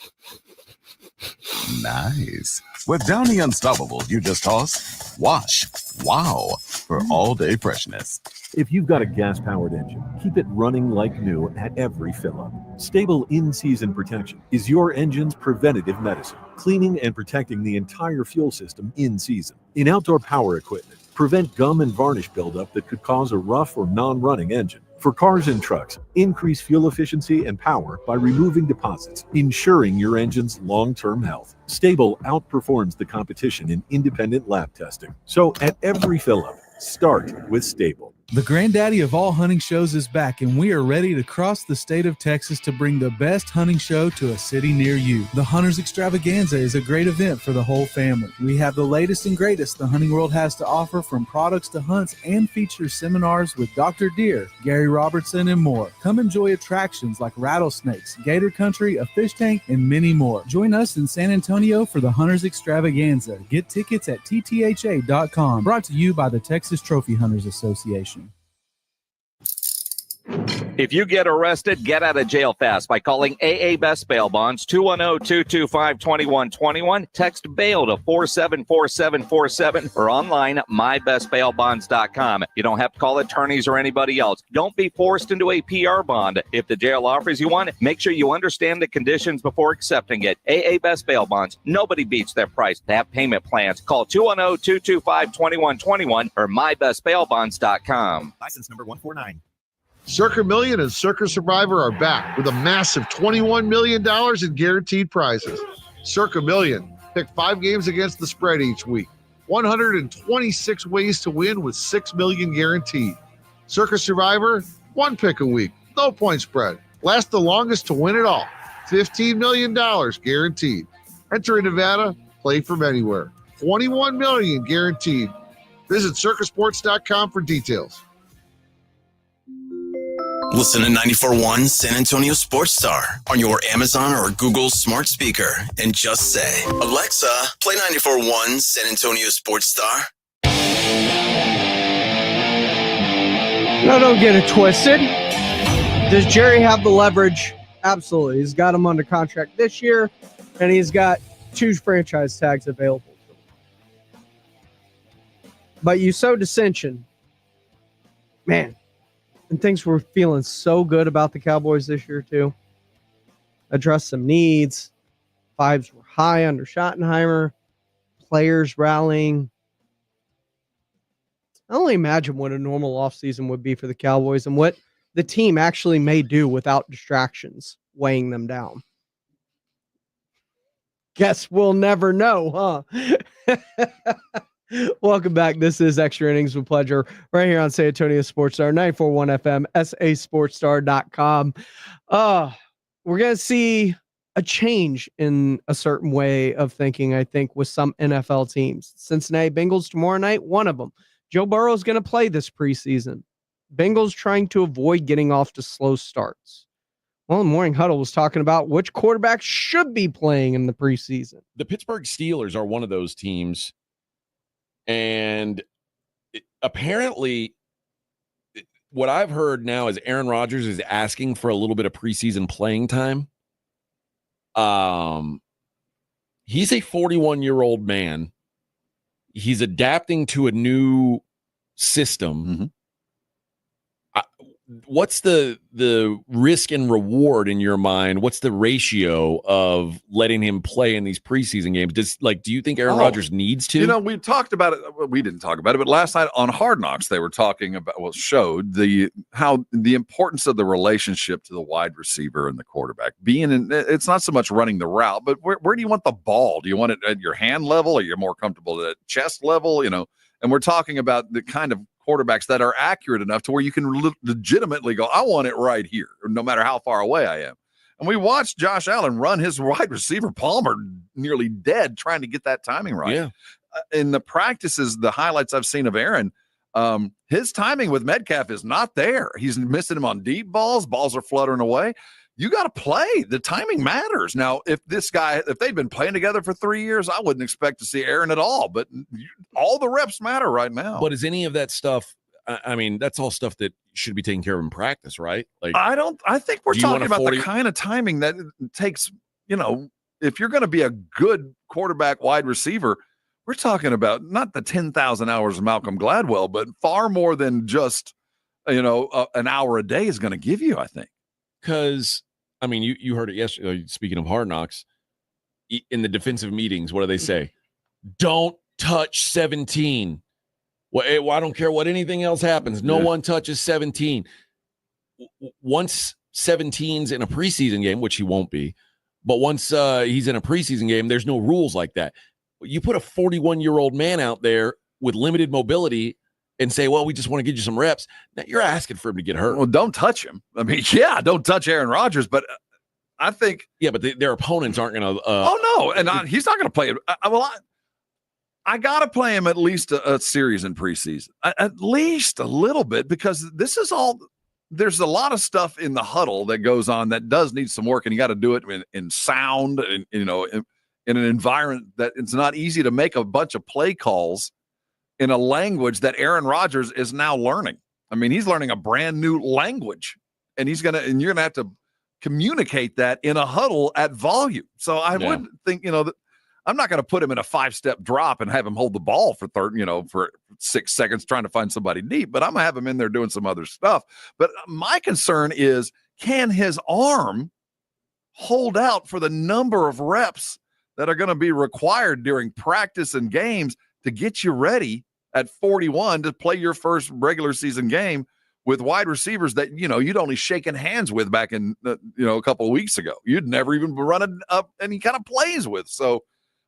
Nice. With Downy Unstoppables, you just toss, wash, wow, for all-day freshness. If you've got a gas-powered engine, keep it running like new at every fill-up. Stable in-season protection is your engine's preventative medicine, cleaning and protecting the entire fuel system in season. In outdoor power equipment, prevent gum and varnish buildup that could cause a rough or non-running engine. For cars and trucks, increase fuel efficiency and power by removing deposits, ensuring your engine's long-term health. Stable outperforms the competition in independent lab testing. So at every fill-up, start with Stable. The granddaddy of all hunting shows is back, and we are ready to cross the state of Texas to bring the best hunting show to a city near you. The Hunters Extravaganza is a great event for the whole family. We have the latest and greatest the hunting world has to offer, from products to hunts, and features seminars with Dr. Deer, Gary Robertson, and more. Come enjoy attractions like rattlesnakes, gator country, a fish tank, and many more. Join us in San Antonio for the Hunters Extravaganza. Get tickets at ttha.com. Brought to you by the Texas Trophy Hunters Association. If you get arrested, get out of jail fast by calling AA Best Bail Bonds, 210-225-2121. Text bail to 474747 or online at mybestbailbonds.com. You don't have to call attorneys or anybody else. Don't be forced into a PR bond. If the jail offers you one, make sure you understand the conditions before accepting it. AA Best Bail Bonds. Nobody beats their price. They have payment plans. Call 210-225-2121 or mybestbailbonds.com. License number 149. Circa Million and Circa Survivor are back with a massive $21 million in guaranteed prizes. Circa Million. Pick 5 games against the spread each week. 126 ways to win with $6 million guaranteed. Circus Survivor, 1 pick a week, no point spread. Last the longest to win it all. $15 million guaranteed. Enter in Nevada, play from anywhere. $21 million guaranteed. Visit circusports.com for details. Listen to 94.1 San Antonio Sports Star on your Amazon or Google smart speaker and just say, Alexa, play 94.1 San Antonio Sports Star. No, don't get it twisted. Does Jerry have the leverage? Absolutely. He's got him under contract this year, and he's got 2 franchise tags available to him. But you sow dissension. Man. And things were feeling so good about the Cowboys this year, too. Addressed some needs. Vibes were high under Schottenheimer. Players rallying. I only imagine what a normal offseason would be for the Cowboys and what the team actually may do without distractions weighing them down. Guess we'll never know, huh? Welcome back. This is Extra Innings with Pleasure right here on San Antonio Sports Star, 94.1 FM, sasportstar.com. We're going to see a change in a certain way of thinking, I think, with some NFL teams. Cincinnati Bengals tomorrow night, one of them. Joe Burrow is going to play this preseason. Bengals trying to avoid getting off to slow starts. Well, the Morning Huddle was talking about which quarterback should be playing in the preseason. The Pittsburgh Steelers are one of those teams. And apparently, what I've heard now is Aaron Rodgers is asking for a little bit of preseason playing time. He's a 41-year-old man. He's adapting to a new system. Mm-hmm. What's the risk and reward in your mind? What's the ratio of letting him play in these preseason games? Do you think Aaron Rodgers needs to? You know, we talked about it. We didn't talk about it, but last night on Hard Knocks, they were talking about, showed the importance of the relationship to the wide receiver and the quarterback. It's not so much running the route, but where do you want the ball? Do you want it at your hand level? Or you're more comfortable at chest level? You know, and we're talking about the kind of quarterbacks that are accurate enough to where you can legitimately go, I want it right here, no matter how far away I am. And we watched Josh Allen run his wide receiver Palmer nearly dead trying to get that timing right. Yeah. In the practices, the highlights I've seen of Aaron, his timing with Metcalf is not there. He's missing him on deep balls. Balls are fluttering away. You got to play. The timing matters. Now, if they'd been playing together for 3 years, I wouldn't expect to see Aaron at all. But all the reps matter right now. But is any of that stuff? I mean, that's all stuff that should be taken care of in practice, right? Like, I think we're talking about the kind of timing that it takes. You know, if you're going to be a good quarterback wide receiver, we're talking about not the 10,000 hours of Malcolm Gladwell, but far more than just an hour a day is going to give you. I think because. I mean, you heard it yesterday. Speaking of Hard Knocks, in the defensive meetings, what do they say? Don't touch 17. Well, I don't care what anything else happens. No one touches 17. Once 17's in a preseason game, which he won't be, but once he's in a preseason game, there's no rules like that. You put a 41-year-old man out there with limited mobility and say, well, we just want to get you some reps. Now, you're asking for him to get hurt. Well, don't touch him. I mean, don't touch Aaron Rodgers, but I think... Yeah, but their opponents aren't going to... oh, no, and he's not going to play it. I got to play him at least a series in preseason. At least a little bit, because this is all... There's a lot of stuff in the huddle that goes on that does need some work, and you got to do it in sound, and in an environment that it's not easy to make a bunch of play calls in a language that Aaron Rodgers is now learning. I mean, he's learning a brand new language, and you're gonna have to communicate that in a huddle at volume. So I would think, that I'm not going to put him in a 5-step drop and have him hold the ball for for 6 seconds trying to find somebody deep, but I'm gonna have him in there doing some other stuff. But my concern is, can his arm hold out for the number of reps that are going to be required during practice and games to get you ready at 41 to play your first regular season game with wide receivers that, you'd only shaken hands with back in, a couple of weeks ago. You'd never even run up any kind of plays with. So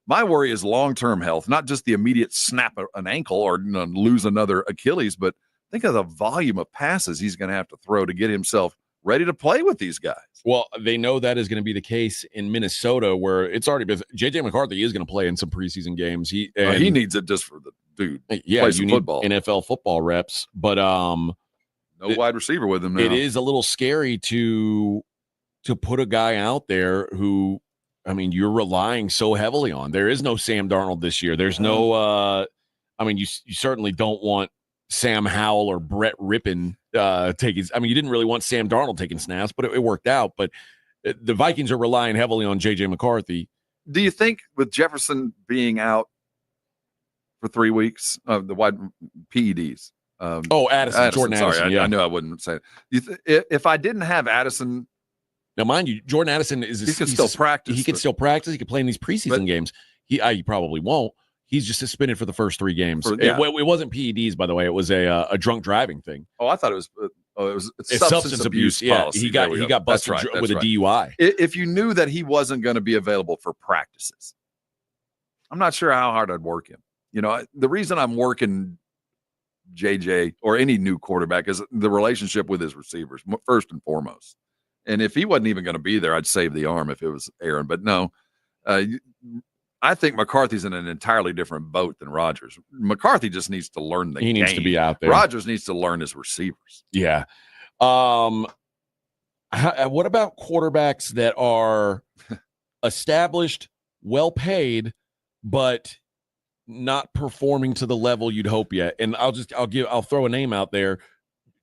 My worry is long-term health, not just the immediate snap an ankle or lose another Achilles, but think of the volume of passes he's going to have to throw to get himself ready to play with these guys. Well, they know that is going to be the case in Minnesota, where it's already been. J.J. McCarthy is going to play in some preseason games. He needs it just for the dude. Yeah, play some you football. need NFL football reps, but no wide receiver with him now. It is a little scary to put a guy out there who, I mean, you're relying so heavily on. There is no Sam Darnold this year. There's no. I mean, you certainly don't want Sam Howell or Brett Rippon taking. I mean, you didn't really want Sam Darnold taking snaps, but it worked out. But the Vikings are relying heavily on J.J. McCarthy. Do you think with Jefferson being out for 3 weeks of the wide PEDs? Addison, Jordan sorry, Addison. I knew I wouldn't say it. If I didn't have Addison. Now, mind you, Jordan Addison he can still practice. He can still practice. He can play in these preseason games. He probably won't. He's just suspended for the first 3 games. It wasn't PEDs, by the way. It was a drunk driving thing. Oh, I thought it was it's substance abuse. Yeah, policy. he got busted with a DUI. If you knew that he wasn't going to be available for practices, I'm not sure how hard I'd work him. The reason I'm working JJ or any new quarterback is the relationship with his receivers, first and foremost. And if he wasn't even going to be there, I'd save the arm if it was Aaron. But no, I think McCarthy's in an entirely different boat than Rodgers. McCarthy just needs to learn the game. He needs to be out there. Rodgers needs to learn his receivers. Yeah. What about quarterbacks that are established, well-paid, but not performing to the level you'd hope yet? And I'll throw a name out there.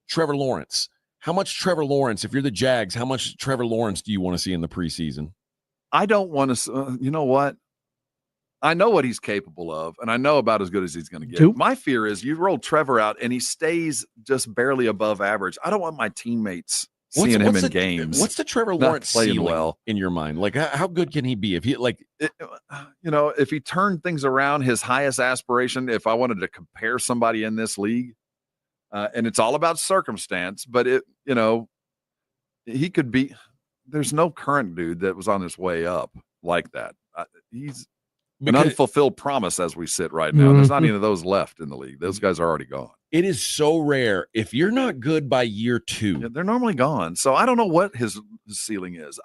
Trevor Lawrence. How much Trevor Lawrence, if you're the Jags, how much Trevor Lawrence do you want to see in the preseason? I don't want to, you know what? I know what he's capable of, and I know about as good as he's going to get. My fear is you roll Trevor out and he stays just barely above average. I don't want my teammates seeing him in games. What's the Trevor Lawrence ceiling in your mind? Like, how good can he be? If he if he turned things around, his highest aspiration, if I wanted to compare somebody in this league, and it's all about circumstance, but he could be. There's no current dude that was on his way up like that. He's an unfulfilled promise as we sit right now. There's not any of those left in the league. Those guys are already gone. It is so rare. If you're not good by year 2, they're normally gone. So I don't know what his ceiling is.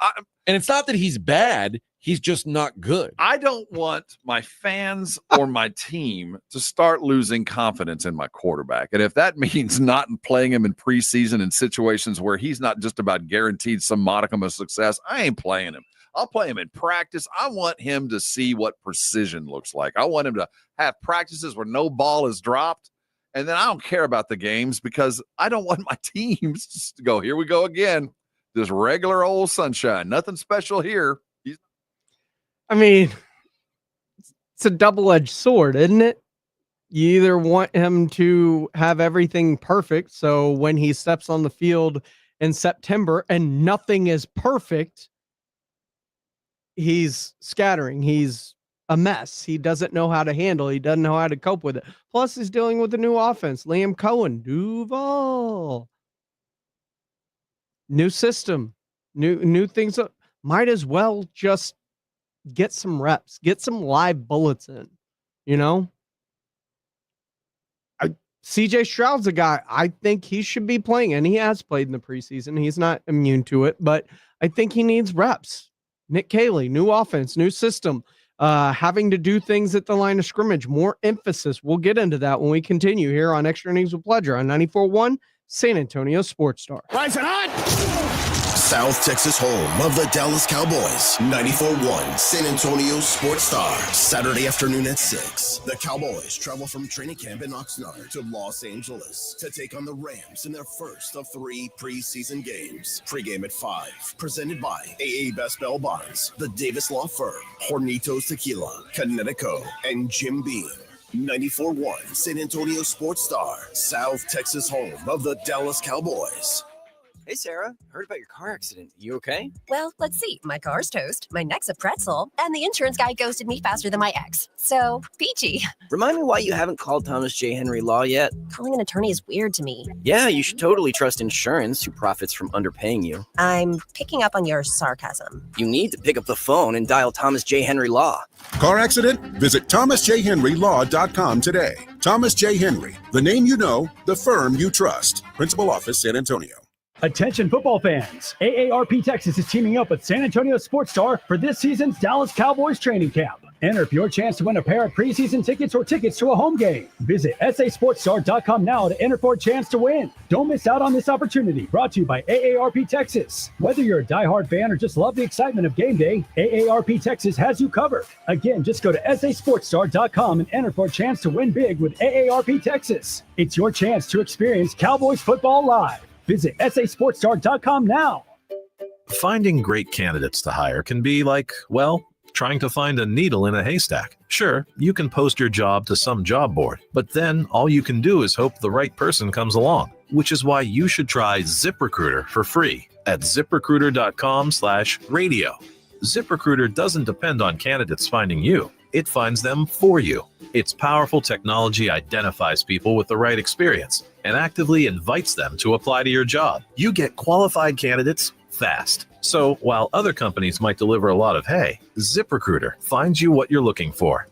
And it's not that he's bad. He's just not good. I don't want my fans or my team to start losing confidence in my quarterback. And if that means not playing him in preseason in situations where he's not just about guaranteed some modicum of success, I ain't playing him. I'll play him in practice. I want him to see what precision looks like. I want him to have practices where no ball is dropped. And then I don't care about the games because I don't want my teams just to go, here we go again. Just regular old sunshine. Nothing special here. I mean, it's a double-edged sword, isn't it? You either want him to have everything perfect, so when he steps on the field in September and nothing is perfect, he's scattering. He's a mess. He doesn't know how to handle. He doesn't know how to cope with it. Plus, he's dealing with a new offense. Liam Cohen, Duval, new system, new things. Might as well just get some reps, get some live bullets in. CJ Stroud's a guy I think he should be playing, and he has played in the preseason. He's not immune to it, but I think he needs reps. Nick Caley, new offense, new system. Having to do things at the line of scrimmage, more emphasis. We'll get into that when we continue here on Extra Innings with Pleasure on 94.1 San Antonio Sports Star. Rise and hot! South Texas home of the Dallas Cowboys. 94.1 San Antonio Sports Star. Saturday afternoon at 6. The Cowboys travel from training camp in Oxnard to Los Angeles to take on the Rams in their first of 3 preseason games. Pre-game at 5. Presented by AA Best Bell Bonds, the Davis Law Firm, Hornitos Tequila, Connecticut, and Jim Beam. 94.1 San Antonio Sports Star. South Texas home of the Dallas Cowboys. Hey, Sarah. Heard about your car accident. You okay? Well, let's see. My car's toast, my neck's a pretzel, and the insurance guy ghosted me faster than my ex. So, peachy. Remind me why you haven't called Thomas J. Henry Law yet. Calling an attorney is weird to me. Yeah, you should totally trust insurance who profits from underpaying you. I'm picking up on your sarcasm. You need to pick up the phone and dial Thomas J. Henry Law. Car accident? Visit thomasjhenrylaw.com today. Thomas J. Henry, the name you know, the firm you trust. Principal Office, San Antonio. Attention football fans, AARP Texas is teaming up with San Antonio Sports Star for this season's Dallas Cowboys training camp. Enter for your chance to win a pair of preseason tickets or tickets to a home game. Visit sasportstar.com now to enter for a chance to win. Don't miss out on this opportunity. Brought to you by AARP Texas. Whether you're a diehard fan or just love the excitement of game day, AARP Texas has you covered. Again, just go to sasportstar.com and enter for a chance to win big with AARP Texas. It's your chance to experience Cowboys football live. Visit sasportstar.com now. Finding great candidates to hire can be like, well, trying to find a needle in a haystack. Sure, you can post your job to some job board, but then all you can do is hope the right person comes along, which is why you should try ZipRecruiter for free at ziprecruiter.com/radio. ZipRecruiter doesn't depend on candidates finding you. It finds them for you. Its powerful technology identifies people with the right experience and actively invites them to apply to your job. You get qualified candidates fast. So while other companies might deliver a lot of hay, ZipRecruiter finds you what you're looking for.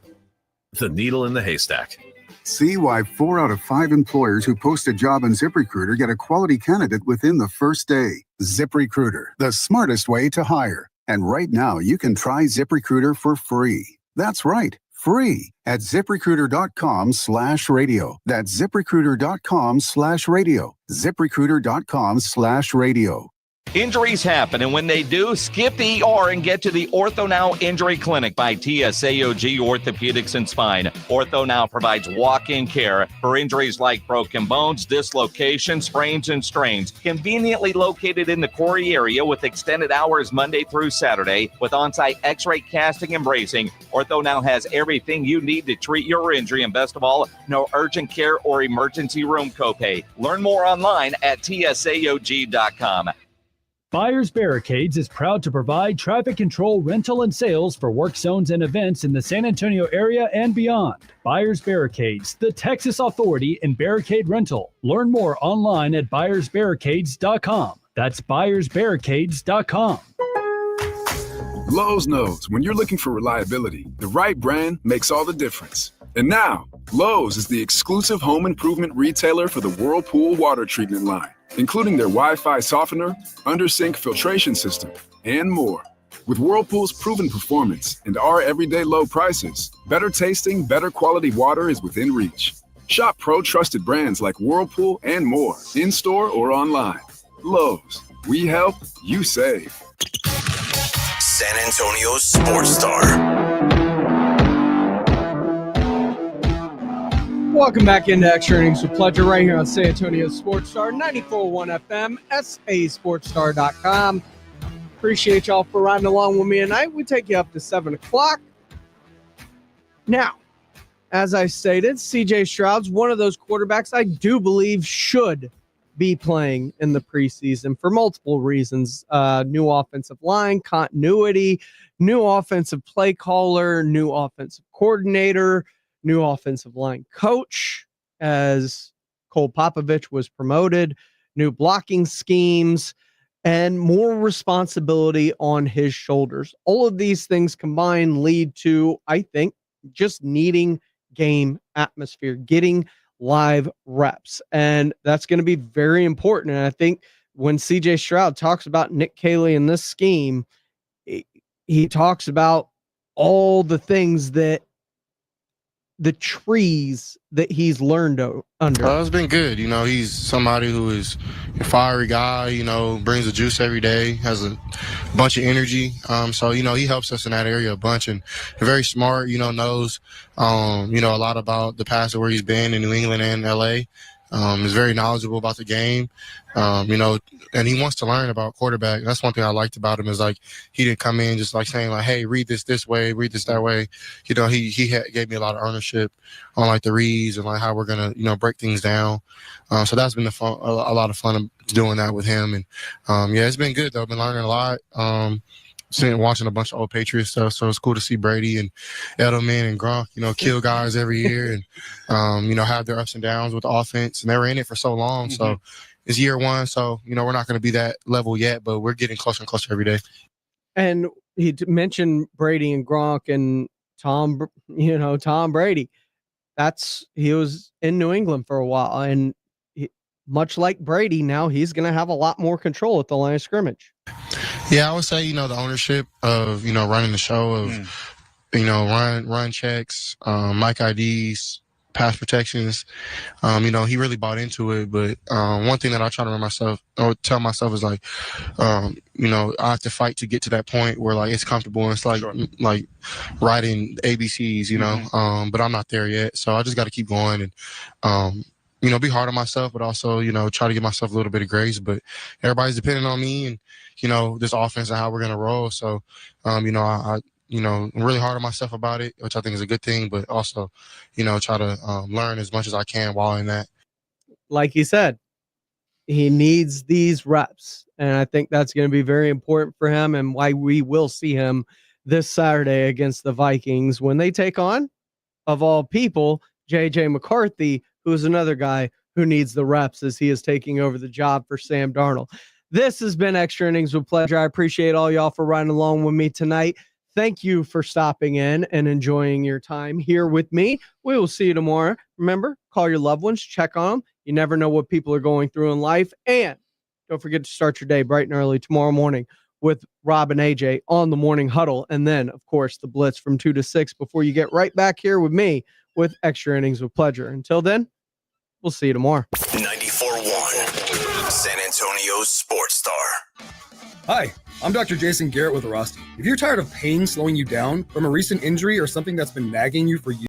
The needle in the haystack. See why 4 out of 5 employers who post a job on ZipRecruiter get a quality candidate within the first day. ZipRecruiter, the smartest way to hire. And right now, you can try ZipRecruiter for free. That's right, free at ziprecruiter.com/radio. That's ziprecruiter.com/radio. ziprecruiter.com/radio. Injuries happen, and when they do, skip the ER and get to the Ortho Now Injury Clinic by TSAOG Orthopedics and Spine. Ortho Now provides walk-in care for injuries like broken bones, dislocations, sprains, and strains. Conveniently located in the Corey area with extended hours Monday through Saturday with on-site x-ray casting and bracing. Ortho Now has everything you need to treat your injury, and best of all, no urgent care or emergency room copay. Learn more online at tsaog.com. Buyers Barricades is proud to provide traffic control, rental, and sales for work zones and events in the San Antonio area and beyond. Buyers Barricades, the Texas authority in barricade rental. Learn more online at buyersbarricades.com. That's buyersbarricades.com. Lowe's knows when you're looking for reliability, the right brand makes all the difference. And now, Lowe's is the exclusive home improvement retailer for the Whirlpool water treatment line, including their Wi-Fi softener, under-sink filtration system, and more. With Whirlpool's proven performance and our everyday low prices, better tasting, better quality water is within reach. Shop pro-trusted brands like Whirlpool and more, in-store or online. Lowe's, we help, you save. San Antonio Sports Star. Welcome back into Extra Innings with Pleasure right here on San Antonio Sports Star, 94.1 FM, sasportstar.com. Appreciate y'all for riding along with me tonight. We take you up to 7 o'clock. Now, as I stated, C.J. Stroud's one of those quarterbacks I do believe should be playing in the preseason for multiple reasons. New offensive line, continuity, new offensive play caller, new offensive coordinator, new offensive line coach as Cole Popovich was promoted, new blocking schemes, and more responsibility on his shoulders. All of these things combined lead to, I think, just needing game atmosphere, getting live reps. And that's going to be very important. And I think when CJ Stroud talks about Nick Caley in this scheme, he talks about all the things that the trees that he's learned under. It's been good. You know, he's somebody who is a fiery guy, you know, brings the juice every day, has a bunch of energy. So, you know, he helps us in that area a bunch, and very smart, you know, knows, you know, a lot about the past of where he's been in New England and LA. is very knowledgeable about the game, you know, and he wants to learn about quarterback. That's one thing I liked about him is like he didn't come in just like saying like, hey, read this way, read this that way. You know, he gave me a lot of ownership on like the reads and like how we're gonna, you know, break things down. So that's been a lot of fun doing that with him. And yeah, it's been good though. I've been learning a lot. Watching a bunch of old Patriots stuff, so it's cool to see Brady and Edelman and Gronk, you know, kill guys every year and you know, have their ups and downs with the offense, and they were in it for so long. So it's year one, so you know, we're not going to be that level yet, but we're getting closer and closer every day. And he mentioned Brady and Gronk and Tom Brady. He was in New England for a while, and much like Brady, now he's going to have a lot more control at the line of scrimmage. Yeah, I would say, you know, the ownership of, you know, running the show of, you know, run checks, mic IDs, pass protections. You know, he really bought into it. But one thing that I try to tell myself is like, you know, I have to fight to get to that point where like it's comfortable and it's like like writing ABCs, you know. But I'm not there yet, so I just got to keep going and you know, be hard on myself, but also, you know, try to give myself a little bit of grace. But everybody's depending on me and, you know, this offense and how we're going to roll. So, you know, I'm really hard on myself about it, which I think is a good thing, but also, you know, try to learn as much as I can while in that. Like he said, he needs these reps. And I think that's going to be very important for him and why we will see him this Saturday against the Vikings when they take on, of all people, J.J. McCarthy, who's another guy who needs the reps as he is taking over the job for Sam Darnold. This has been Extra Innings with Pleasure. I appreciate all y'all for riding along with me tonight. Thank you for stopping in and enjoying your time here with me. We will see you tomorrow. Remember, call your loved ones, check on them. You never know what people are going through in life. And don't forget to start your day bright and early tomorrow morning with Rob and AJ on the Morning Huddle. And then, of course, the Blitz from 2 to 6 before you get right back here with me with Extra Innings with Pleasure. Until then, we'll see you tomorrow. 94.1 San Antonio's Sports Star. Hi, I'm Dr. Jason Garrett with Rusty. If you're tired of pain slowing you down from a recent injury or something that's been nagging you for years,